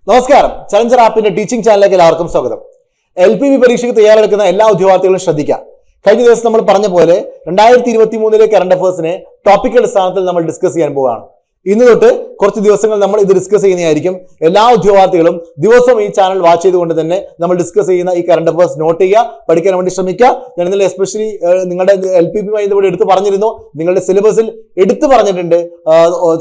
നമസ്കാരം. Challenger ആപ്പിന്റെ teaching ചാനലിലേക്ക് എല്ലാവർക്കും സ്വാഗതം. LPV പരീക്ഷയ്ക്ക് തയ്യാറെടുക്കുന്ന എല്ലാ ഉദ്യോഗാർത്ഥികളും ശ്രദ്ധിക്കുക. കഴിഞ്ഞ ദിവസം നമ്മൾ പറഞ്ഞ പോലെ 2023 കറണ്ട് അഫയേഴ്സിനെ ടോപ്പിക്കൽ അടിസ്ഥാനത്തിൽ നമ്മൾ ഡിസ്കസ് ചെയ്യാൻ പോവുകയാണ്. ഇന്ന് തൊട്ട് കുറച്ച് ദിവസങ്ങൾ നമ്മൾ ഇത് ഡിസ്കസ് ചെയ്യുന്നതായിരിക്കും. എല്ലാ ഉദ്യോഗാർത്ഥികളും ദിവസവും ഈ ചാനൽ വാച്ച് ചെയ്തുകൊണ്ട് തന്നെ നമ്മൾ ഡിസ്കസ് ചെയ്യുന്ന ഈ കറണ്ട് അഫയേഴ്സ് നോട്ട് ചെയ്യുക, പഠിക്കാൻ വേണ്ടി ശ്രമിക്കുക. ഞാൻ ഇന്നലെ എസ്പെഷ്യലി നിങ്ങളുടെ LPV ഇതുപോലെ എടുത്ത് പറഞ്ഞിരുന്നു. നിങ്ങളുടെ സിലബസിൽ എടുത്തു പറഞ്ഞിട്ടുണ്ട്.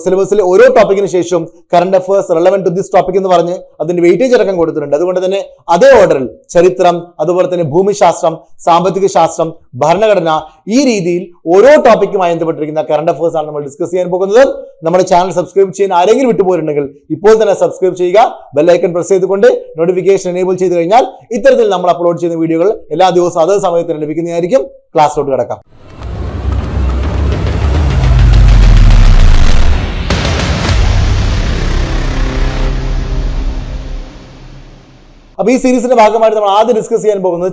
സിലബസിൽ ഓരോ ടോപ്പിക്കിന് ശേഷം current affairs relevant to this topic എന്ന് പറഞ്ഞ് അതിന്റെ വെയിറ്റേജ് അടക്കം കൊടുത്തിട്ടുണ്ട്. അതുകൊണ്ട് തന്നെ അതേ ഓർഡറിൽ ചരിത്രം, അതുപോലെ തന്നെ ഭൂമിശാസ്ത്രം, സാമ്പത്തിക ശാസ്ത്രം, ഭരണഘടന, ഈ രീതിയിൽ ഓരോ ടോപ്പിക്കുമായി ബന്ധപ്പെട്ടിരിക്കുന്ന കറണ്ട് അഫയേഴ്സ് ആണ് നമ്മൾ ഡിസ്കസ് ചെയ്യാൻ പോകുന്നത്. നമ്മുടെ ചാനൽ സബ്സ്ക്രൈബ് ചെയ്യാൻ ആരെങ്കിലും വിട്ടുപോയിട്ടുണ്ടെങ്കിൽ ഇപ്പോൾ തന്നെ സബ്സ്ക്രൈബ് ചെയ്യുക. ബെൽ ഐക്കൺ പ്രസ് ചെയ്തുകൊണ്ട് നോട്ടിഫിക്കേഷൻ എനേബിൾ ചെയ്ത് കഴിഞ്ഞാൽ ഇത്തരത്തിൽ നമ്മൾ അപ്ലോഡ് ചെയ്യുന്ന വീഡിയോകൾ എല്ലാ ദിവസവും അതേ സമയത്ത് ലഭിക്കുന്നതായിരിക്കും. ക്ലാസ്സിലോട്ട് കിടക്കാം. അപ്പൊ ഈ സീരീസിന്റെ ഭാഗമായിട്ട് നമ്മൾ ആദ്യം ഡിസ്കസ് ചെയ്യാൻ പോകുന്നത്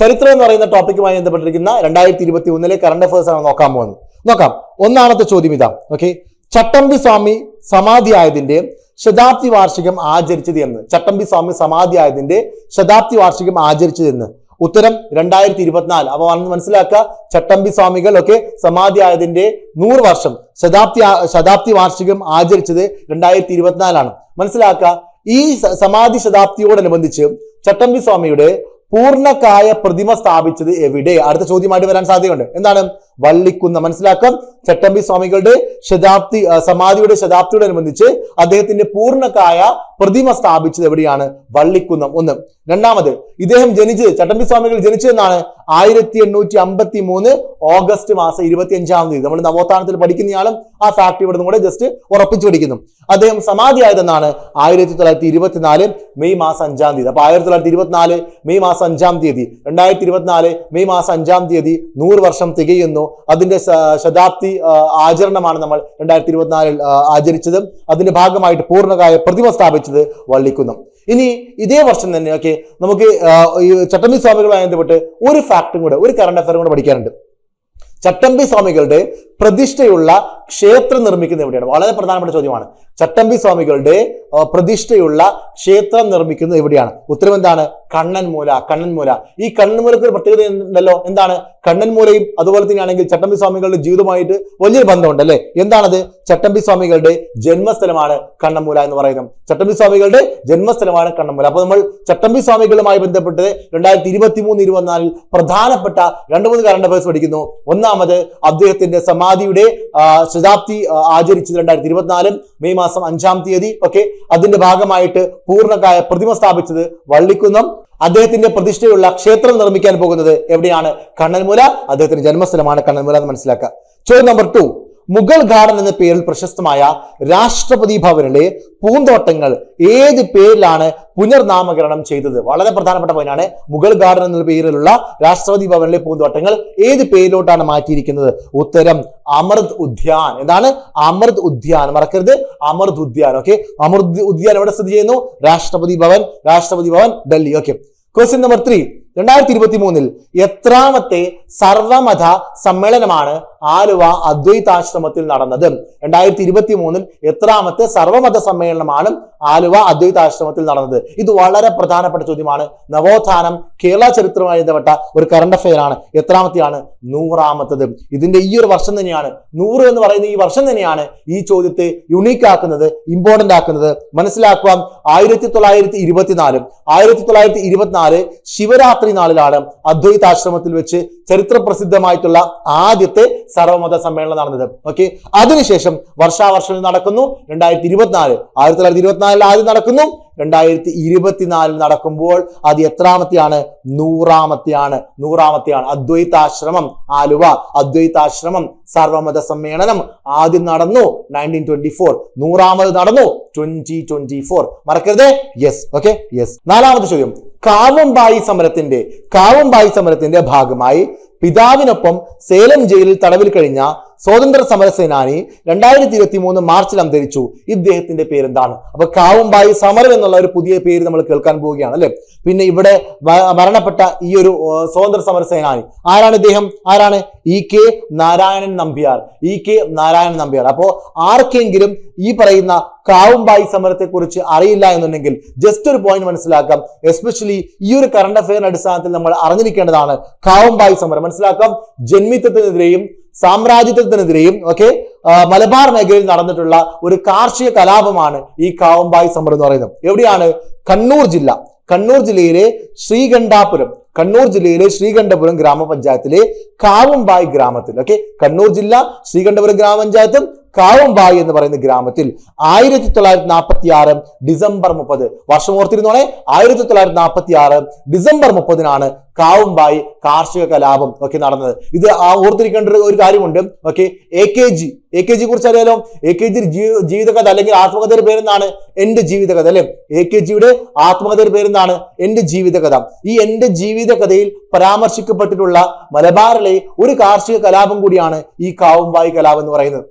ചരിത്രം എന്ന് പറയുന്ന ടോപ്പിക്കുമായി ബന്ധപ്പെട്ടിരിക്കുന്ന 2021 കറണ്ട് അഫയേഴ്സ് ആണ് നോക്കാൻ പോകുന്നത്. നോക്കാം. ഒന്നാമത്തെ ചോദ്യം ഇതാ. ഓക്കെ, ചട്ടമ്പി സ്വാമി സമാധിയായതിന്റെ ശതാബ്ദി വാർഷികം ആചരിച്ചത് എന്ന്. ചട്ടമ്പി സ്വാമി സമാധിയായതിന്റെ ശതാബ്ദി വാർഷികം ആചരിച്ചത് എന്ന്. ഉത്തരം 2024. അപ്പൊ മനസ്സിലാക്കുക, ചട്ടമ്പി സ്വാമികൾ ഒക്കെ സമാധിയായതിന്റെ 100 വർഷം ശതാബ്ദി വാർഷികം ആചരിച്ചത് 2024 മനസ്സിലാക്കുക. ഈ സമാധി ശതാബ്ദിയോടനുബന്ധിച്ച് ചട്ടമ്പി സ്വാമിയുടെ പൂർണ്ണകായ പ്രതിമ സ്ഥാപിച്ചത് എവിടെ? അടുത്ത ചോദ്യമായിട്ട് വരാൻ സാധ്യതയുണ്ട്. എന്താണ്? വള്ളിക്കുന്നം. മനസ്സിലാക്കാം. ചട്ടമ്പി സ്വാമികളുടെ സമാധിയുടെ ശതാബ്ദിയോടനുബന്ധിച്ച് അദ്ദേഹത്തിന്റെ പൂർണ്ണകായ പ്രതിമ സ്ഥാപിച്ചത് എവിടെയാണ്? വള്ളിക്കുന്നം. ഒന്ന്. രണ്ടാമത്, ഇദ്ദേഹം ചട്ടമ്പി സ്വാമികൾ ജനിച്ചതെന്നാണ് 1853 ഓഗസ്റ്റ് മാസം 25-ാം തീയതി. നമ്മൾ നവോത്ഥാനത്തിൽ പഠിക്കുന്നയാളും ആ ഫാക്ട് ഇവിടെ കൂടെ ജസ്റ്റ് ഉറപ്പിച്ചു പഠിക്കുന്നു. അദ്ദേഹം സമാധിയായതെന്നാണ് 1924 മെയ് മാസം 5-ാം തീയതി. അപ്പൊ 1924 മെയ് മാസം 5-ാം തീയതി, 2024 മെയ് മാസം 5-ാം തീയതി 100 വർഷം തികയുന്നു. അതിന്റെ ശതാബ്ദി ആചരണമാണ് നമ്മൾ 2024 ആചരിച്ചത്. അതിന്റെ ഭാഗമായിട്ട് പൂർണ്ണകായ പ്രതിമ സ്ഥാപിച്ചത് വള്ളിക്കുന്നം. ഇനി ഇതേ വർഷം തന്നെ നമുക്ക് ഈ ചട്ടമ്പി സ്വാമികളുമായി ബന്ധപ്പെട്ട് ഒരു ഫാക്ടും കൂടെ, ഒരു കറണ്ട് അഫയറും കൂടെ പഠിക്കാനുണ്ട്. ചട്ടമ്പി സ്വാമികളുടെ പ്രതിഷ്ഠയുള്ള ക്ഷേത്രം നിർമ്മിക്കുന്നത് എവിടെയാണ്? വളരെ പ്രധാനപ്പെട്ട ചോദ്യമാണ്. ചട്ടമ്പി സ്വാമികളുടെ പ്രതിഷ്ഠയുള്ള ക്ഷേത്രം നിർമ്മിക്കുന്നത് എവിടെയാണ്? ഉത്തരം എന്താണ്? കണ്ണൻമൂല. ഈ കണ്ണൻമൂലക്ക് ഒരു പ്രത്യേകത ഉണ്ടല്ലോ. എന്താണ്? കണ്ണൻമൂലയും അതുപോലെ തന്നെയാണെങ്കിൽ ചട്ടമ്പി സ്വാമികളുടെ ജീവിതമായിട്ട് വലിയൊരു ബന്ധമുണ്ട് അല്ലെ? എന്താണത്? ചട്ടമ്പി സ്വാമികളുടെ ജന്മസ്ഥലമാണ് കണ്ണൻമൂല എന്ന് പറയുന്നത്. ചട്ടമ്പി സ്വാമികളുടെ ജന്മസ്ഥലമാണ് കണ്ണൻമൂല. അപ്പൊ നമ്മൾ ചട്ടമ്പി സ്വാമികളുമായി ബന്ധപ്പെട്ട് 2023-24 പ്രധാനപ്പെട്ട 2-3 കറണ്ട് അഫയേഴ്സ് പഠിക്കുന്നു. ഒന്നാമത്, അദ്ദേഹത്തിന്റെ സമാധിയുടെ ശതാബ്ദി ആചരിച്ചത് 2024 മെയ് മാസം 5-ാം തീയതി. അതിന്റെ ഭാഗമായിട്ട് പൂർണ്ണകായ പ്രതിമ സ്ഥാപിച്ചത് വള്ളിക്കുന്നം. അദ്ദേഹത്തിന്റെ പ്രതിഷ്ഠയുള്ള ക്ഷേത്രം നിർമ്മിക്കാൻ പോകുന്നത് എവിടെയാണ്? കണ്ണൻമൂല. അദ്ദേഹത്തിന്റെ ജന്മസ്ഥലമാണ് കണ്ണൻമൂല എന്ന് മനസ്സിലാക്കുക. ചോദ്യം നമ്പർ 2. മുഗൾ ഗാർഡൻ എന്ന പേരിൽ പ്രശസ്തമായ രാഷ്ട്രപതി ഭവനിലെ പൂന്തോട്ടങ്ങൾ ഏത് പേരിലാണ് പുനർനാമകരണം ചെയ്തത്? വളരെ പ്രധാനപ്പെട്ട പോയിന്റാണ്. മുഗൾ ഗാർഡൻ എന്ന പേരിലുള്ള രാഷ്ട്രപതി ഭവനിലെ പൂന്തോട്ടങ്ങൾ ഏത് പേരിലോട്ടാണ് മാറ്റിയിരിക്കുന്നത്? ഉത്തരം അമൃത് ഉദ്യാൻ. എന്താണ്? അമൃത് ഉദ്യാൻ. മറക്കരുത്, അമൃത് ഉദ്യാൻ. അമൃത് ഉദ്യാൻ എവിടെ സ്ഥിതി ചെയ്യുന്നു? രാഷ്ട്രപതി ഭവൻ ഡൽഹി. Question number 3. 2023 എത്രാമത്തെ സർവമത സമ്മേളനമാണ് ആലുവ അദ്വൈതാശ്രമത്തിൽ നടന്നത്? 2023 എത്രാമത്തെ സർവമത സമ്മേളനമാണ് ആലുവ അദ്വൈതാശ്രമത്തിൽ നടന്നത്? ഇത് വളരെ പ്രധാനപ്പെട്ട ചോദ്യമാണ്. നവോത്ഥാനം, കേരള ചരിത്രവുമായി ബന്ധപ്പെട്ട ഒരു കറണ്ട് അഫയർ ആണ്. എത്രാമത്തെയാണ്? 100ാമത്തത്. ഇതിന്റെ ഈ ഒരു വർഷം തന്നെയാണ്, 100 എന്ന് പറയുന്ന ഈ വർഷം തന്നെയാണ് ഈ ചോദ്യത്തെ യുണീക്ക് ആക്കുന്നത്, ഇമ്പോർട്ടന്റ് ആക്കുന്നത്. മനസ്സിലാക്കുക. 1924 ശിവരാത്രി നാളിലാണ് അദ്വൈതാശ്രമത്തിൽ വെച്ച് ചരിത്ര പ്രസിദ്ധമായിട്ടുള്ള ആദ്യത്തെ സർവമത സമ്മേളനം നടന്നത്. അതിനുശേഷം വർഷാവർഷം നടക്കുന്നു. 1924 ആദ്യം നടക്കുന്നു. 2024 നടക്കുമ്പോൾ അത് എത്രാമത്തെയാണ്? 100ാമത്തെയാണ്. അദ്വൈതാശ്രമം, ആലുവ അദ്വൈതാശ്രമം സർവമത സമ്മേളനം ആദ്യം നടന്നു 1924. 100ാമത് നടന്നു 2024. മറക്കരുത്. യെസ്. യെസ്. 4ാമത്തെ ചോദ്യം. കാവുംബായി സമരത്തിന്റെ ഭാഗമായി പിതാവിനൊപ്പം സേലം ജയിലിൽ തടവിൽ കഴിഞ്ഞ സ്വാതന്ത്ര്യ സമര സേനാനി 2023 മാർച്ചിൽ അന്തരിച്ചു. ഇദ്ദേഹത്തിന്റെ പേരെന്താണ്? അപ്പൊ കാവുംബായി സമരം എന്നുള്ള ഒരു പുതിയ പേര് നമ്മൾ കേൾക്കാൻ പോവുകയാണ് അല്ലെ. പിന്നെ ഇവിടെ മരണപ്പെട്ട ഈ ഒരു സ്വാതന്ത്ര്യ സമര സേനാനി ആരാണ്? ഇദ്ദേഹം ആരാണ്? EK നാരായണൻ നമ്പ്യാർ. EK നാരായണൻ നമ്പ്യാർ. അപ്പോ ആർക്കെങ്കിലും ഈ പറയുന്ന കാവുംബായി സമരത്തെ കുറിച്ച് അറിയില്ല എന്നുണ്ടെങ്കിൽ ജസ്റ്റ് ഒരു പോയിന്റ് മനസ്സിലാക്കാം. എസ്പെഷ്യലി ഈ ഒരു കറണ്ട് അഫെയറിന്റെ അടിസ്ഥാനത്തിൽ നമ്മൾ അറിഞ്ഞിരിക്കേണ്ടതാണ് കാവുംബായി സമരം. മനസ്സിലാക്കാം, ജന്മിത്വത്തിനെതിരെയും സാമ്രാജ്യത്വത്തിനെതിരെയും മലബാർ മേഖലയിൽ നടന്നിട്ടുള്ള ഒരു കാർഷിക കലാപമാണ് ഈ കാവുംബായി സമരം എന്ന് പറയുന്നത്. എവിടെയാണ്? കണ്ണൂർ ജില്ലയിലെ ശ്രീകണ്ഠപുരം ഗ്രാമപഞ്ചായത്തിലെ കാവുംബായി ഗ്രാമത്തിൽ കണ്ണൂർ ജില്ല ശ്രീകണ്ഠപുരം ഗ്രാമപഞ്ചായത്തും കാവുംബായി എന്ന് പറയുന്ന ഗ്രാമത്തിൽ 1946 ഡിസംബർ 30 വർഷം ഓർത്തിരുന്നോളെ. 1946 ഡിസംബർ 30 കാവുംബായി കാർഷിക കലാപം നടന്നത്. ഇത് ഓർത്തിരിക്കേണ്ട ഒരു കാര്യമുണ്ട്. AKG കുറിച്ച് അറിയാലോ. AKG ജീവിതകഥ അല്ലെങ്കിൽ ആത്മകഥയുടെ പേരെന്താണ്? എന്റെ ജീവിതകഥ അല്ലെ. AKGയുടെ ആത്മകഥയുടെ പേരെന്താണ്? എന്റെ ജീവിതകഥ. ഈ എന്റെ ജീവിതകഥയിൽ പരാമർശിക്കപ്പെട്ടിട്ടുള്ള മലബാറിലെ ഒരു കാർഷിക കലാപം കൂടിയാണ് ഈ കാവുംബായി കലാപം എന്ന് പറയുന്നത്,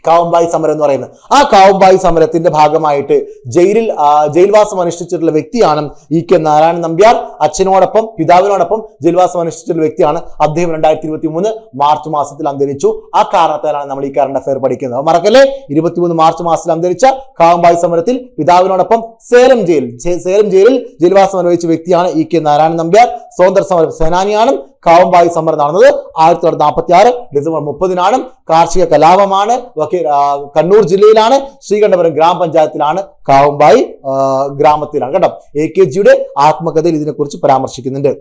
കാവുംബായി സമരം എന്ന് പറയുന്നത്. ആ കാവുംബായി സമരത്തിന്റെ ഭാഗമായിട്ട് ജയിൽവാസം അനുഷ്ഠിച്ചിട്ടുള്ള വ്യക്തിയാണ് EK നാരായണൻ നമ്പ്യാർ. പിതാവിനോടൊപ്പം ജയിൽവാസം അനുഷ്ഠിച്ചിട്ടുള്ള വ്യക്തിയാണ് അദ്ദേഹം. 2023 മാർച്ച് മാസത്തിൽ അന്തരിച്ചു. ആ കാരണത്താലാണ് നമ്മൾ ഈ കറണ്ട് അഫെയർ പഠിക്കുന്നത്. മറക്കല്ലേ, 23 മാർച്ച് മാസത്തിൽ അന്തരിച്ച കാവുംബായി സമരത്തിൽ പിതാവിനോടൊപ്പം സേലം ജയിലിൽ ജയിൽവാസം അനുഭവിച്ച വ്യക്തിയാണ് EK നാരായണൻ നമ്പ്യാർ. സ്വാതന്ത്ര്യ സമര സേനാനിയാണ്. കാവുംബായി സമരം നടന്നത് 1946 ഡിസംബർ 30 കാർഷിക കലാപമാണ്. കണ്ണൂർ ജില്ലയിലാണ്, ശ്രീകണ്ഠപുരം ഗ്രാമപഞ്ചായത്തിലാണ്, കാവുംബായി ഗ്രാമത്തിലാണ് കേട്ടോ. AKGയുടെ ആത്മകഥയിൽ ഇതിനെക്കുറിച്ച് പരാമർശിക്കുന്നുണ്ട്.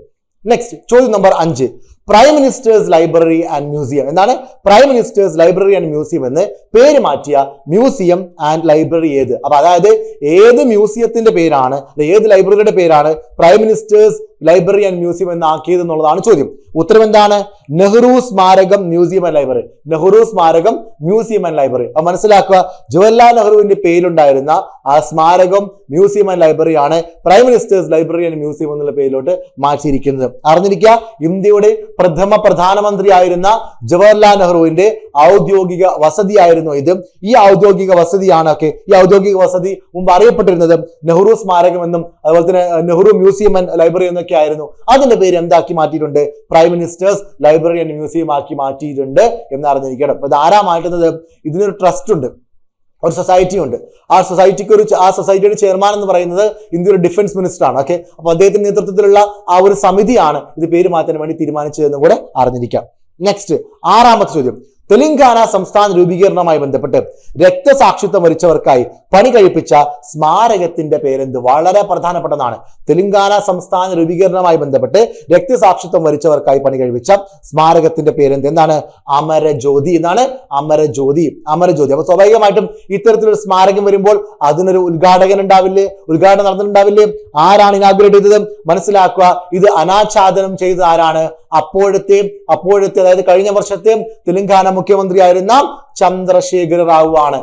നെക്സ്റ്റ് ചോദ്യം number 5. Prime Ministers Library and Museum. എന്താണ് Prime Ministers Library and Museum എന്ന് പേര് മാറ്റിയ മ്യൂസിയം ആൻഡ് ലൈബ്രറി ഏത്? അപ്പൊ അതായത് ഏത് മ്യൂസിയത്തിന്റെ പേരാണ്, ഏത് ലൈബ്രറിയുടെ പേരാണ് Prime Ministers Library and Museum എന്നാക്കിയത് എന്നുള്ളതാണ് ചോദ്യം. ഉത്തരം എന്താണ്? നെഹ്റു സ്മാരകം മ്യൂസിയം ആൻഡ് ലൈബ്രറി. നെഹ്റു സ്മാരകം മ്യൂസിയം ആൻഡ് ലൈബ്രറി. അപ്പൊ മനസ്സിലാക്കുക, ജവഹർലാൽ നെഹ്റുവിന്റെ പേരിലുണ്ടായിരുന്ന ആ സ്മാരകം മ്യൂസിയം ആൻഡ് ലൈബ്രറി ആണ് prime Ministers Library and museum എന്നുള്ള പേരിലോട്ട് മാറ്റിയിരിക്കുന്നത്. അറിഞ്ഞിരിക്കുക, ഇന്ത്യയുടെ പ്രഥമ പ്രധാനമന്ത്രിയായിരുന്ന ജവഹർലാൽ നെഹ്റുവിന്റെ ഔദ്യോഗിക വസതിയായിരുന്നു ഇത്. ഈ ഔദ്യോഗിക വസതിയാണ് ഈ ഔദ്യോഗിക വസതി മുമ്പ് അറിയപ്പെട്ടിരുന്നത് നെഹ്റു സ്മാരകം എന്നും അതുപോലെ തന്നെ നെഹ്റു മ്യൂസിയം ആൻഡ് ലൈബ്രറി എന്നൊക്കെ ആയിരുന്നു. അതിന്റെ പേര് എന്താക്കി മാറ്റിയിട്ടുണ്ട്? Prime Ministers Library and museum ആക്കി മാറ്റിയിട്ടുണ്ട് എന്ന് അറിഞ്ഞിരിക്കണം. അപ്പൊ ഇത് ആരാ മാറ്റുന്നത്? ഇതിനൊരു ട്രസ്റ്റ് ഉണ്ട്, ഒരു സൊസൈറ്റി ഉണ്ട്. ആ സൊസൈറ്റിയുടെ ചെയർമാൻ എന്ന് പറയുന്നത് ഇന്ത്യയുടെ ഡിഫൻസ് മിനിസ്റ്റർ ആണ്. അപ്പൊ അദ്ദേഹത്തിന്റെ നേതൃത്വത്തിലുള്ള ആ ഒരു സമിതിയാണ് ഇത് പേര് മാറ്റാൻ വേണ്ടി തീരുമാനിച്ചതെന്നും കൂടെ അറിഞ്ഞിരിക്കാം. നെക്സ്റ്റ് 6ാമത്തെ ചോദ്യം. തെലങ്കാന സംസ്ഥാന രൂപീകരണവുമായി ബന്ധപ്പെട്ട് രക്തസാക്ഷിത്വം വരിച്ചവർക്കായി പണി കഴിപ്പിച്ച സ്മാരകത്തിന്റെ പേരെന്ത്? വളരെ പ്രധാനപ്പെട്ടതാണ്. തെലങ്കാന സംസ്ഥാന രൂപീകരണവുമായി ബന്ധപ്പെട്ട് രക്തസാക്ഷിത്വം വരിച്ചവർക്കായി പണി കഴിപ്പിച്ച സ്മാരകത്തിന്റെ പേരെന്ത്? എന്താണ്? അമരജ്യോതി എന്നാണ്. അമരജ്യോതി. അപ്പൊ സ്വാഭാവികമായിട്ടും ഇത്തരത്തിലൊരു സ്മാരകം വരുമ്പോൾ അതിനൊരു ഉദ്ഘാടകൻ ഉണ്ടാവില്ലേ? ഉദ്ഘാടനം നടന്നിട്ടുണ്ടാവില്ലേ? ആരാണ് ഇനാഗുറേറ്റ് ചെയ്തത്? മനസ്സിലാക്കുക, ഇത് അനാച്ഛാദനം ചെയ്തത് ആരാണ്? അപ്പോഴത്തെ അതായത് കഴിഞ്ഞ വർഷത്തെ തെലങ്കാന മുഖ്യമന്ത്രിയായിരുന്ന ചന്ദ്രശേഖർ റാവു ആണ്.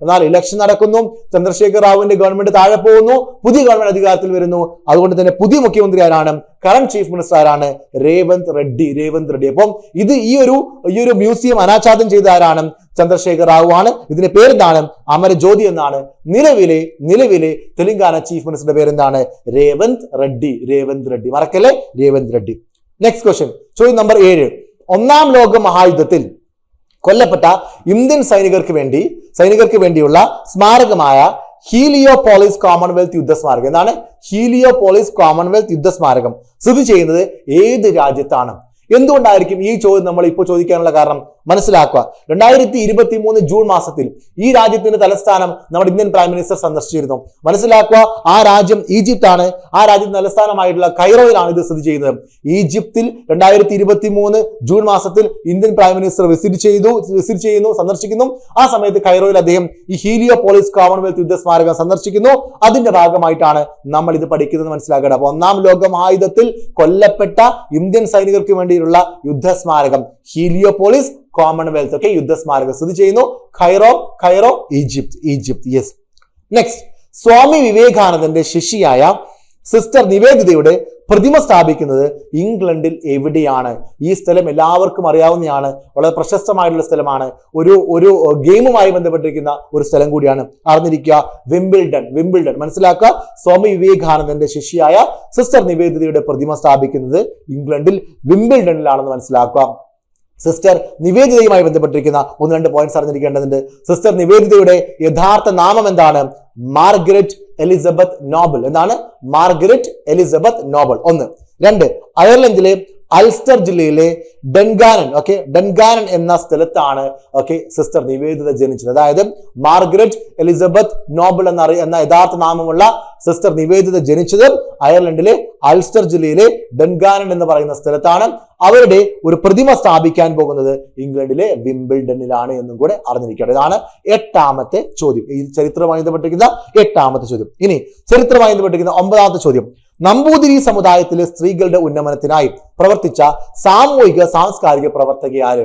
എന്നാൽ ഇലക്ഷൻ നടക്കുന്നു, ചന്ദ്രശേഖർ റാവുവിന്റെ ഗവൺമെന്റ് താഴെ പോകുന്നു, പുതിയ ഗവൺമെന്റ് അധികാരത്തിൽ വരുന്നു. അതുകൊണ്ട് തന്നെ പുതിയ മുഖ്യമന്ത്രി ആരാണ്? കറന്റ് ചീഫ് മിനിസ്റ്റർ ആരാണ്? രേവന്ത് റെഡ്ഡി. അപ്പം ഇത് ഈ ഒരു മ്യൂസിയം അനാച്ഛാദനം ചെയ്ത ആരാണ്? ചന്ദ്രശേഖർ റാവു ആണ്. ഇതിന്റെ പേരെന്താണ്? അമരജ്യോതി എന്നാണ്. നിലവിലെ തെലങ്കാന ചീഫ് മിനിസ്റ്ററുടെ പേരെന്താണ്? രേവന്ത് റെഡ്ഡി. മറക്കല്ലേ, രേവന്ത് റെഡ്ഡി. നെക്സ്റ്റ് ക്വസ്റ്റ്യൻ, ചോദ്യം നമ്പർ 7. 1ാം ലോക മഹായുദ്ധത്തിൽ കൊല്ലപ്പെട്ട ഇന്ത്യൻ സൈനികർക്ക് വേണ്ടിയുള്ള സ്മാരകമായ ഹീലിയോപോളിസ് കോമൺവെൽത്ത് യുദ്ധസ്മാരകം. എന്താണ് ഹീലിയോപോളിസ് കോമൺവെൽത്ത് യുദ്ധസ്മാരകം സ്ഥിതി ചെയ്യുന്നത് ഏത് രാജ്യത്താണ്? എന്തുകൊണ്ടായിരിക്കും ഈ ചോദ്യം നമ്മൾ ഇപ്പോൾ ചോദിക്കാനുള്ള കാരണം? മനസ്സിലാക്കുക, 2023 ജൂൺ മാസത്തിൽ ഈ രാജ്യത്തിന്റെ തലസ്ഥാനം നമ്മുടെ ഇന്ത്യൻ പ്രൈം മിനിസ്റ്റർ സന്ദർശിച്ചിരുന്നു. മനസ്സിലാക്കുക, ആ രാജ്യം ഈജിപ്റ്റ് ആണ്. ആ രാജ്യത്തിന്റെ തലസ്ഥാനമായിട്ടുള്ള കൈറോയിലാണ് ഇത് സ്ഥിതി ചെയ്യുന്നത്. ഈജിപ്തിൽ 2023 ജൂൺ മാസത്തിൽ ഇന്ത്യൻ പ്രൈം മിനിസ്റ്റർ സന്ദർശിക്കുന്നു. ആ സമയത്ത് കൈറോയിൽ അദ്ദേഹം ഈ ഹീലിയോപോളിസ് കോമൺവെൽത്ത് യുദ്ധസ്മാരകം സന്ദർശിക്കുന്നു. അതിന്റെ ഭാഗമായിട്ടാണ് നമ്മൾ ഇത് പഠിക്കുന്നത്. മനസ്സിലാക്കണം. അപ്പൊ 1ാം ലോക മഹായുദ്ധത്തിൽ കൊല്ലപ്പെട്ട ഇന്ത്യൻ സൈനികർക്ക് വേണ്ടിയുള്ള യുദ്ധസ്മാരകം ഹീലിയോപോളിസ് കോമൺവെൽത്ത് യുദ്ധസ്മാരകം സ്ഥിതി ചെയ്യുന്നു കൈറോ ഈജിപ്ത്. യെസ്. നെക്സ്റ്റ്, സ്വാമി വിവേകാനന്ദന്റെ ശിഷ്യയായ സിസ്റ്റർ നിവേദിതയുടെ പ്രതിമ സ്ഥാപിക്കുന്നത് ഇംഗ്ലണ്ടിൽ എവിടെയാണ്? ഈ സ്ഥലം എല്ലാവർക്കും അറിയാവുന്നതാണ്, വളരെ പ്രശസ്തമായിട്ടുള്ള സ്ഥലമാണ്, ഒരു ഗെയിമുമായി ബന്ധപ്പെട്ടിരിക്കുന്ന ഒരു സ്ഥലം കൂടിയാണ്. അറിഞ്ഞിരിക്കുക, വിംബിൾഡൺ മനസ്സിലാക്കുക. സ്വാമി വിവേകാനന്ദന്റെ ശിഷ്യയായ സിസ്റ്റർ നിവേദിതയുടെ പ്രതിമ സ്ഥാപിക്കുന്നത് ഇംഗ്ലണ്ടിൽ വിംബിൾഡണിലാണെന്ന് മനസ്സിലാക്കുക. സിസ്റ്റർ നിവേദിതയുമായി ബന്ധപ്പെട്ടിരിക്കുന്ന 1-2 പോയിന്റ്സ് അറിഞ്ഞിരിക്കേണ്ടതുണ്ട്. സിസ്റ്റർ നിവേദിതയുടെ യഥാർത്ഥ നാമം എന്താണ്? Margaret Elizabeth Noble. എന്താണ്? Margaret Elizabeth Noble. 1. 2, അയർലൻഡിലെ അൾസ്റ്റർ ജില്ലയിലെ ഡൻഗാനൻ എന്ന സ്ഥലത്താണ് സിസ്റ്റർ നിവേദിത ജനിച്ചത്. അതായത് മാർഗരറ്റ് എലിസബത്ത് നോബൽ എന്ന യഥാർത്ഥ നാമമുള്ള സിസ്റ്റർ നിവേദിത ജനിച്ചത് അയർലൻഡിലെ അൾസ്റ്റർ ജില്ലയിലെ ഡൻഗാനൻ എന്ന് പറയുന്ന സ്ഥലത്താണ്. അവരുടെ ഒരു പ്രതിമ സ്ഥാപിക്കാൻ പോകുന്നത് ഇംഗ്ലണ്ടിലെ വിംബിൾഡണിലാണ് എന്നും കൂടെ അറിഞ്ഞിരിക്കണം. ഇതാണ് 8ാമത്തെ ചോദ്യം, ഈ ചരിത്രവുമായി ബന്ധപ്പെട്ടിരിക്കുന്ന 8ാമത്തെ ചോദ്യം. ഇനി ചരിത്രവുമായി ബന്ധപ്പെട്ടിരിക്കുന്ന 9ാമത്തെ ചോദ്യം. നമ്പൂതിരി സമുദായത്തിലെ സ്ത്രീകളുടെ ഉന്നമനത്തിനായി പ്രവർത്തിച്ച സാമൂഹിക സാംസ്കാരിക പ്രവർത്തകയാര്?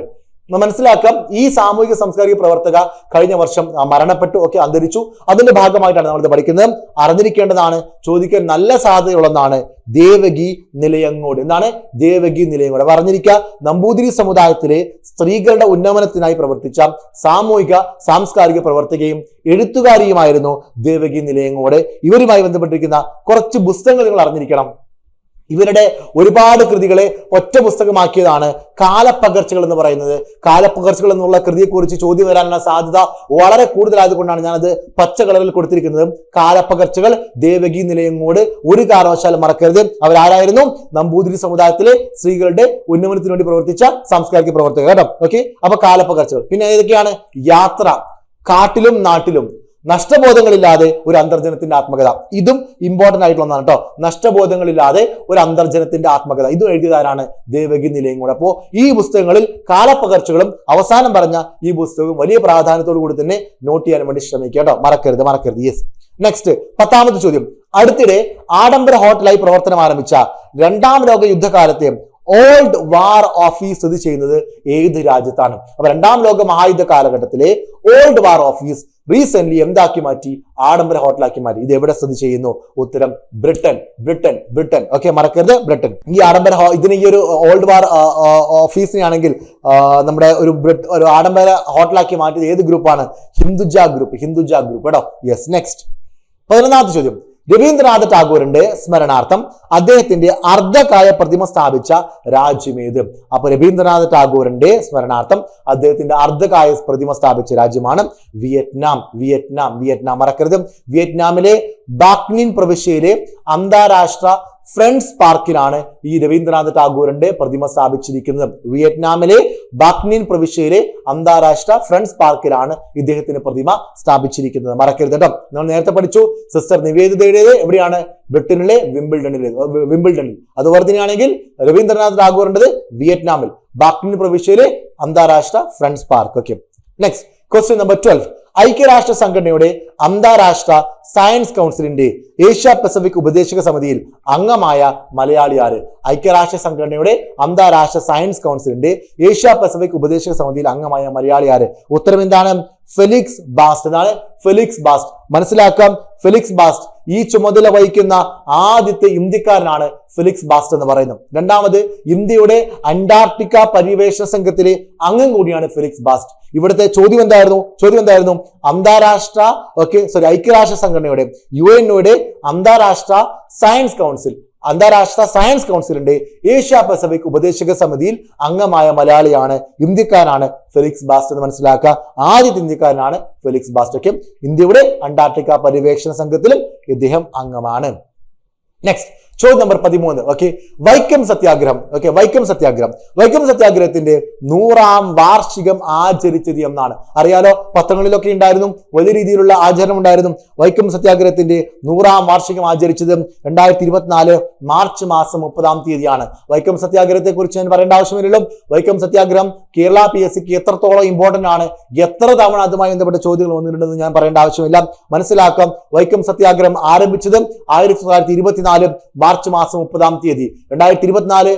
മനസ്സിലാക്കാം, ഈ സാമൂഹിക സാംസ്കാരിക പ്രവർത്തക കഴിഞ്ഞ വർഷം മരണപ്പെട്ടു, അന്തരിച്ചു. അതിന്റെ ഭാഗമായിട്ടാണ് നമ്മൾ ഇത് പഠിക്കുന്നത്. അറിഞ്ഞിരിക്കേണ്ടതാണ്, ചോദിക്കാൻ നല്ല സാധ്യതയുള്ളതാണ് ദേവകി നിലയങ്ങോട്. എന്താണ്? ദേവകി നിലയങ്ങോട്. അറിഞ്ഞിരിക്കുക, നമ്പൂതിരി സമുദായത്തിലെ സ്ത്രീകളുടെ ഉന്നമനത്തിനായി പ്രവർത്തിച്ച സാമൂഹിക സാംസ്കാരിക പ്രവർത്തകയും എഴുത്തുകാരിയുമായിരുന്നു ദേവകി നിലയങ്ങോട്. ഇവരുമായി ബന്ധപ്പെട്ടിരിക്കുന്ന കുറച്ച് പുസ്തകങ്ങൾ നിങ്ങൾ അറിഞ്ഞിരിക്കണം. ഇവരുടെ ഒരുപാട് കൃതികളെ ഒറ്റ പുസ്തകമാക്കിയതാണ് കാലപ്പകർച്ചകൾ എന്ന് പറയുന്നത്. കാലപ്പകർച്ചകൾ എന്നുള്ള കൃതിയെക്കുറിച്ച് ചോദ്യം വരാനുള്ള സാധ്യത വളരെ കൂടുതലായതുകൊണ്ടാണ് ഞാനത് പച്ച കളറിൽ കൊടുത്തിരിക്കുന്നത്. കാലപ്പകർച്ചകൾ ദേവകി നിലയങ്ങോട് ഒരു കാരണവശാലും മറക്കരുത്. അവരാരായിരുന്നു? നമ്പൂതിരി സമുദായത്തിലെ സ്ത്രീകളുടെ ഉന്നമനത്തിന് വേണ്ടി പ്രവർത്തിച്ച സാംസ്കാരിക പ്രവർത്തകർ കേട്ടോ. അപ്പൊ കാലപ്പകർച്ചകൾ. പിന്നെ ഏതൊക്കെയാണ്? യാത്ര, കാട്ടിലും നാട്ടിലും, നഷ്ടബോധങ്ങളില്ലാതെ ഒരു അന്തർജനത്തിന്റെ ആത്മകഥ. ഇതും ഇമ്പോർട്ടന്റ് ആയിട്ടുള്ള ഒന്നാണ് കേട്ടോ. നഷ്ടബോധങ്ങളില്ലാതെ ഒരു അന്തർജനത്തിന്റെ ആത്മകഥ. ഇതും എഴുതിയതാരാണ്? ദേവകി നിലയങ്ങോട്. അപ്പോ ഈ പുസ്തകങ്ങളിൽ കാലപ്പകർച്ചകളും അവസാനം പറഞ്ഞ ഈ പുസ്തകവും വലിയ പ്രാധാന്യത്തോടു കൂടി തന്നെ നോട്ട് ചെയ്യാൻ വേണ്ടി ശ്രമിക്കുക കേട്ടോ. മറക്കരുത്. യെസ്. നെക്സ്റ്റ് 10ാമത്തെ ചോദ്യം. അടുത്തിടെ ആഡംബര ഹോട്ടലായി പ്രവർത്തനം ആരംഭിച്ച 2ാം ലോക യുദ്ധകാലത്തെ ഓൾഡ് വാർ ഓഫീസ് സ്ഥിതി ചെയ്യുന്നത് ഏത് രാജ്യത്താണ്? അപ്പൊ 2ാം ലോക മഹായുദ്ധ കാലഘട്ടത്തിലെ ഓൾഡ് വാർ ഓഫീസ് റീസെന്റ് എന്താക്കി മാറ്റി? ആഡംബര ഹോട്ടലാക്കി മാറ്റി. ഇത് എവിടെ സ്ഥിതി ചെയ്യുന്നു? ഉത്തരം ബ്രിട്ടൻ. മറക്കരുത്, ബ്രിട്ടൻ. ഈ ആഡംബര ഇതിന് ഈ ഒരു ഓൾഡ് വാർ ഓഫീസിനാണെങ്കിൽ നമ്മുടെ ഒരു ആഡംബര ഹോട്ടലാക്കി മാറ്റിയത് ഏത് ഗ്രൂപ്പാണ്? ഹിന്ദുജ ഗ്രൂപ്പ് കേട്ടോ. യെസ്. നെക്സ്റ്റ് 11ാമത്തെ ചോദ്യം. രവീന്ദ്രനാഥ ടാഗോറിന്റെ സ്മരണാർത്ഥം അദ്ദേഹത്തിന്റെ അർദ്ധകായ പ്രതിമ സ്ഥാപിച്ച രാജ്യമേത്? അപ്പൊ രവീന്ദ്രനാഥ ടാഗോറിന്റെ സ്മരണാർത്ഥം അദ്ദേഹത്തിന്റെ അർദ്ധകായ പ്രതിമ സ്ഥാപിച്ച രാജ്യമാണ് വിയറ്റ്നാം. മറക്കരുത്. വിയറ്റ്നാമിലെ ബാക്നിൻ പ്രവിശ്യയിലെ അന്താരാഷ്ട്ര ഫ്രണ്ട്സ് പാർക്കിലാണ് ഈ രവീന്ദ്രനാഥ ടാഗോറിന്റെ പ്രതിമ സ്ഥാപിച്ചിരിക്കുന്നത്. വിയറ്റ്നാമിലെ ബാക്നിൻ പ്രവിശ്യയിലെ അന്താരാഷ്ട്ര ഫ്രണ്ട്സ് പാർക്കിലാണ് ഇദ്ദേഹത്തിന്റെ പ്രതിമ സ്ഥാപിച്ചിരിക്കുന്നത്. മറക്കരുത് കേട്ടോ. നമ്മൾ നേരത്തെ പഠിച്ചു സിസ്റ്റർ നിവേദിതയുടേത് എവിടെയാണ്? ബ്രിട്ടനിലെ വിംബിൾഡണിൽ. അതുപോലെ തന്നെയാണെങ്കിൽ രവീന്ദ്രനാഥ ടാഗോറിന്റേത് വിയറ്റ്നാമിൽ ബാക്നിൻ പ്രവിശ്യയിലെ അന്താരാഷ്ട്ര friends park. Next question number 12. ഐക്യരാഷ്ട്ര സംഘടനയുടെ അന്താരാഷ്ട്ര സയൻസ് കൗൺസിലിന്റെ ഏഷ്യ പസഫിക് ഉപദേശക സമിതിയിൽ അംഗമായ മലയാളി ആര്? ഐക്യരാഷ്ട്ര സംഘടനയുടെ അന്താരാഷ്ട്ര സയൻസ് കൗൺസിലിന്റെ ഏഷ്യ പസഫിക് ഉപദേശക സമിതിയിൽ അംഗമായ മലയാളി ആര്? ഉത്തരം എന്താണ്? Felix Bast. എന്താണ്? Felix Bast. മനസ്സിലാക്കാം, ഫെലിക്സ് ബാസ്റ്റ് ഈ ചുമതല വഹിക്കുന്ന ആദ്യത്തെ ഇന്ത്യക്കാരനാണ് ഫെലിക്സ് ബാസ്റ്റ് എന്ന് പറയുന്നത്. രണ്ടാമത് ഇന്ത്യയുടെ അന്റാർട്ടിക്ക പര്യവേഷണ സംഘത്തിലെ അംഗം കൂടിയാണ് ഫെലിക്സ് ബാസ്റ്റ്. ഇവിടുത്തെ ചോദ്യം എന്തായിരുന്നു? ഐക്യരാഷ്ട്ര സംഘടനയുടെ UNOയുടെ അന്താരാഷ്ട്ര സയൻസ് കൗൺസിലിന്റെ ഏഷ്യ പസഫിക് ഉപദേശക സമിതിയിൽ അംഗമായ മലയാളിയാണ്, ഇന്ത്യക്കാരനാണ് ഫെലിക്സ് ബാസ്റ്റ് എന്ന് മനസ്സിലാക്കുക. ആദ്യത്തെ ഇന്ത്യക്കാരനാണ് ഫെലിക്സ് ബാസ്റ്റ്. ഇന്ത്യയുടെ അന്റാർട്ടിക്ക പര്യവേക്ഷണ സംഘത്തിലും ഇദ്ദേഹം അംഗമാണ്. നെക്സ്റ്റ് ചോദ്യം നമ്പർ 13. വൈക്കം സത്യാഗ്രഹം. വൈക്കം സത്യാഗ്രഹത്തിന്റെ 100ാം വാർഷികം ആചരിച്ചത് എന്നാണ്. അറിയാലോ, പത്രങ്ങളിലൊക്കെ ഉണ്ടായിരുന്നു, വലിയ രീതിയിലുള്ള ആചരണം ഉണ്ടായിരുന്നു. വൈക്കം സത്യാഗ്രഹത്തിന്റെ 100ാം വാർഷികം ആചരിച്ചത് 2024 മാർച്ച് മാസം 30ാം തീയതിയാണ്. വൈക്കം സത്യാഗ്രഹത്തെ കുറിച്ച് ഞാൻ പറയേണ്ട ആവശ്യമില്ലല്ലോ. വൈക്കം സത്യാഗ്രഹം കേരള PSCക്ക് എത്രത്തോളം ഇമ്പോർട്ടന്റ് ആണ്, എത്ര തവണ അതുമായി ബന്ധപ്പെട്ട ചോദ്യങ്ങൾ വന്നിട്ടുണ്ടെന്ന് ഞാൻ പറയേണ്ട ആവശ്യമില്ല. മനസ്സിലാക്കാം, വൈക്കം സത്യാഗ്രഹം ആരംഭിച്ചത് 1924 മാർച്ച് മാസം 30ാം തീയതി. 2024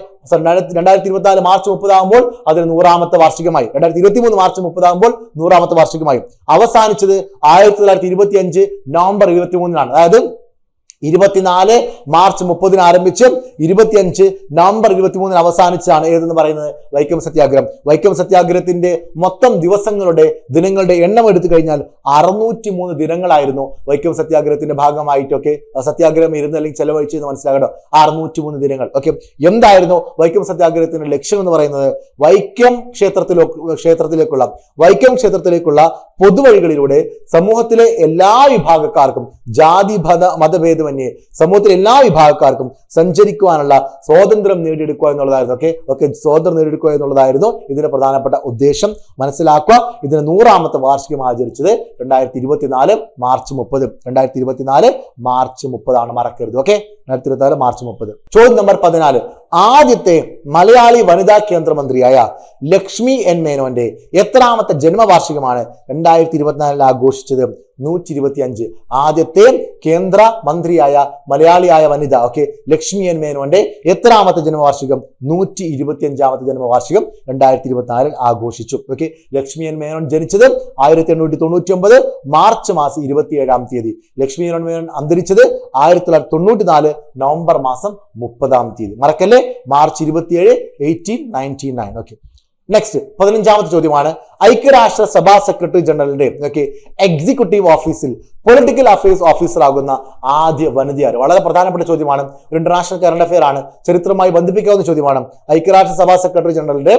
മാർച്ച് 30 ആകുമ്പോൾ അതിന് 100ാമത്തെ വാർഷികമായി. 2023 മാർച്ച് 30 ആകുമ്പോൾ 100ാമത്തെ വാർഷികമായി. അവസാനിച്ചത് 1925 നവംബർ 23-നാണ്. അതായത് 24 മാർച്ച് 30 ആരംഭിച്ച് 25 നവംബർ 23 അവസാനിച്ചാണ് ഏതെന്ന് പറയുന്നത് വൈക്കം സത്യാഗ്രഹം. വൈക്കം സത്യാഗ്രഹത്തിന്റെ മൊത്തം ദിനങ്ങളുടെ എണ്ണം എടുത്തു കഴിഞ്ഞാൽ 603 ദിനങ്ങളായിരുന്നു വൈക്കം സത്യാഗ്രഹത്തിന്റെ ഭാഗമായിട്ടൊക്കെ സത്യാഗ്രഹം ഇരുന്ന് അല്ലെങ്കിൽ ചെലവഴിച്ചെന്ന് മനസ്സിലാകട്ടോ. 603 ദിനങ്ങൾ. ഓക്കെ, എന്തായിരുന്നു വൈക്കം സത്യാഗ്രഹത്തിന്റെ ലക്ഷ്യം എന്ന് പറയുന്നത്? വൈക്കം ക്ഷേത്രത്തിലേക്കുള്ള പൊതുവഴികളിലൂടെ സമൂഹത്തിലെ എല്ലാ വിഭാഗക്കാർക്കും ജാതി മതഭേദമന്യേ സമൂഹത്തിലെ എല്ലാ വിഭാഗക്കാർക്കും സഞ്ചരിക്കുവാനുള്ള സ്വാതന്ത്ര്യം നേടിയെടുക്കുക എന്നുള്ളതായിരുന്നു. സ്വാതന്ത്ര്യം നേടിയെടുക്കുക എന്നുള്ളതായിരുന്നു ഇതിന്റെ പ്രധാനപ്പെട്ട ഉദ്ദേശം. മനസ്സിലാക്കുക. ഇതിന് 100ാമത്തെ വാർഷികം ആചരിച്ചത് 2024 മാർച്ച് 30. 2024 മാർച്ച് 30 ആണ്, മറക്കരുത്. Okay, 2024 March 30. ചോദ്യം നമ്പർ 14. ആദ്യത്തെ മലയാളി വനിതാ കേന്ദ്രമന്ത്രിയായ ലക്ഷ്മി എൻ മേനോന്റെ എത്രാമത്തെ ജന്മവാർഷികമാണ് 2024 ആഘോഷിച്ചത്? 125. ആദ്യത്തെ കേന്ദ്ര മന്ത്രിയായ മലയാളിയായ വനിത ലക്ഷ്മി എൻ മേനോന്റെ എത്രാമത്തെ ജന്മവാർഷികം? 125ാമത്തെ ജന്മവാർഷികം 2024 ആഘോഷിച്ചു. ലക്ഷ്മി എൻ മേനോൻ ജനിച്ചത് 1899 മാർച്ച് മാസം 27-ാം തീയതി. ലക്ഷ്മി എൻ മേനോൻ അന്തരിച്ചത് 1994 നവംബർ മാസം 30-ാം തീയതി. മറക്കല്ലേ, മാർച്ച് 27, 1899. നെക്സ്റ്റ് 15ാമത്തെ ചോദ്യമാണ്. ഐക്യരാഷ്ട്ര സഭാ സെക്രട്ടറി ജനറലിന്റെ എക്സിക്യൂട്ടീവ് ഓഫീസിൽ പൊളിറ്റിക്കൽ അഫയേഴ്സ് ഓഫീസർ ആകുന്ന ആദ്യ വനിതയാര്? വളരെ പ്രധാനപ്പെട്ട ചോദ്യമാണ്. ഒരു ഇന്റർനാഷണൽ കറണ്ട് അഫയർ ആണ്, ചരിത്രമായി ബന്ധിപ്പിക്കാവുന്ന ചോദ്യമാണ്. ഐക്യരാഷ്ട്ര സഭാ സെക്രട്ടറി ജനറലിന്റെ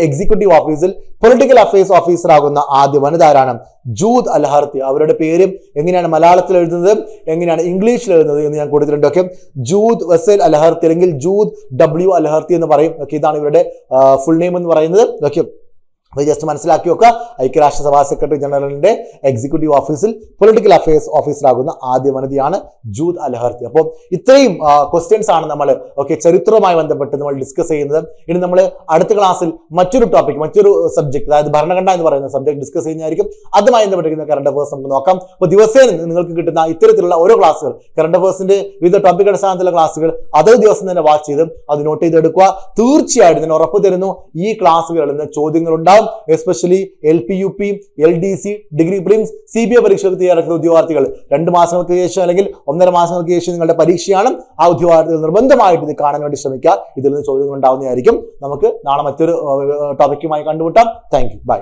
എക്സിക്യൂട്ടീവ് ഓഫീസിൽ പൊളിറ്റിക്കൽ അഫയേഴ്സ് ഓഫീസർ ആകുന്ന ആദ്യ വനിത ആരാണ്? ജൂദ് അൽഹർത്തി. അവരുടെ പേര് എങ്ങനെയാണ് മലയാളത്തിൽ എഴുതുന്നത്, എങ്ങനെയാണ് ഇംഗ്ലീഷിൽ എഴുതുന്നത് എന്ന് ഞാൻ കൊടുത്തിട്ടുണ്ട്. ജൂദ് വെസൽ അൽഹർത്തി അല്ലെങ്കിൽ ജൂദ് W അൽഹർത്തി എന്ന് പറയും. ഇതാണ് ഇവരുടെ ഫുൾ നെയിം എന്ന് പറയുന്നത്. ജസ്റ്റ് മനസ്സിലാക്കി വെക്കുക. ഐക്യരാഷ്ട്ര സഭാ സെക്രട്ടറി ജനറലിന്റെ എക്സിക്യൂട്ടീവ് ഓഫീസിൽ പൊളിറ്റിക്കൽ അഫയേഴ്സ് ഓഫീസറാകുന്ന ആദ്യ വനിതയാണ് ജൂദ് അൽഹർത്തി. അപ്പോൾ ഇത്രയും ക്വസ്റ്റ്യൻസ് ആണ് നമ്മൾ ചരിത്രവുമായി ബന്ധപ്പെട്ട് നമ്മൾ ഡിസ്കസ് ചെയ്യുന്നത്. ഇനി നമ്മൾ അടുത്ത ക്ലാസ്സിൽ മറ്റൊരു ടോപ്പിക്, മറ്റൊരു സബ്ജക്ട്, അതായത് ഭരണഘടന എന്ന് പറയുന്ന സബ്ജക്ട് ഡിസ്കസ് ചെയ്യുന്നതായിരിക്കും. അതുമായി ബന്ധപ്പെട്ടിരിക്കുന്ന കറണ്ട് അഫയേഴ്സ് നമുക്ക് നോക്കാം. അപ്പോൾ ദിവസേന നിങ്ങൾക്ക് കിട്ടുന്ന ഇത്തരത്തിലുള്ള ഓരോ ക്ലാസ്സുകൾ, കറണ്ട് അഫയേഴ്സിന്റെ വിവിധ ടോപ്പിക് അടിസ്ഥാനത്തിലുള്ള ക്ലാസ്സുകൾ അതേ ദിവസം തന്നെ വാച്ച് ചെയ്ത് അത് നോട്ട് ചെയ്തെടുക്കുക. തീർച്ചയായിട്ടും ഞാൻ ഉറപ്പ് തരുന്നു, ഈ ക്ലാസ്സുകളിൽ നിന്ന് ചോദ്യങ്ങൾ ഉണ്ടാവും. Especially LP, UP, LDC, degree prelims, CBA പരീക്ഷകൾ തയ്യാറെടുക്കുന്ന ഉദ്യോഗാർത്ഥികൾ 2 മാസങ്ങൾക്ക് ശേഷം അല്ലെങ്കിൽ 1.5 മാസങ്ങൾക്ക് ശേഷം നിങ്ങളുടെ പരീക്ഷയാണ്. ആ ഉദ്യോഗാർത്ഥികൾ നിർബന്ധമായിട്ട് ഇത് കാണാൻ വേണ്ടി ശ്രമിക്കുക. ഇതിൽ നിന്ന് ചോദ്യങ്ങൾ ഉണ്ടാവുന്നതായിരിക്കും. നമുക്ക് നാളെ മറ്റൊരു ടോപ്പിക്കുമായി കണ്ടുമുട്ടാം. Thank you. ബൈ.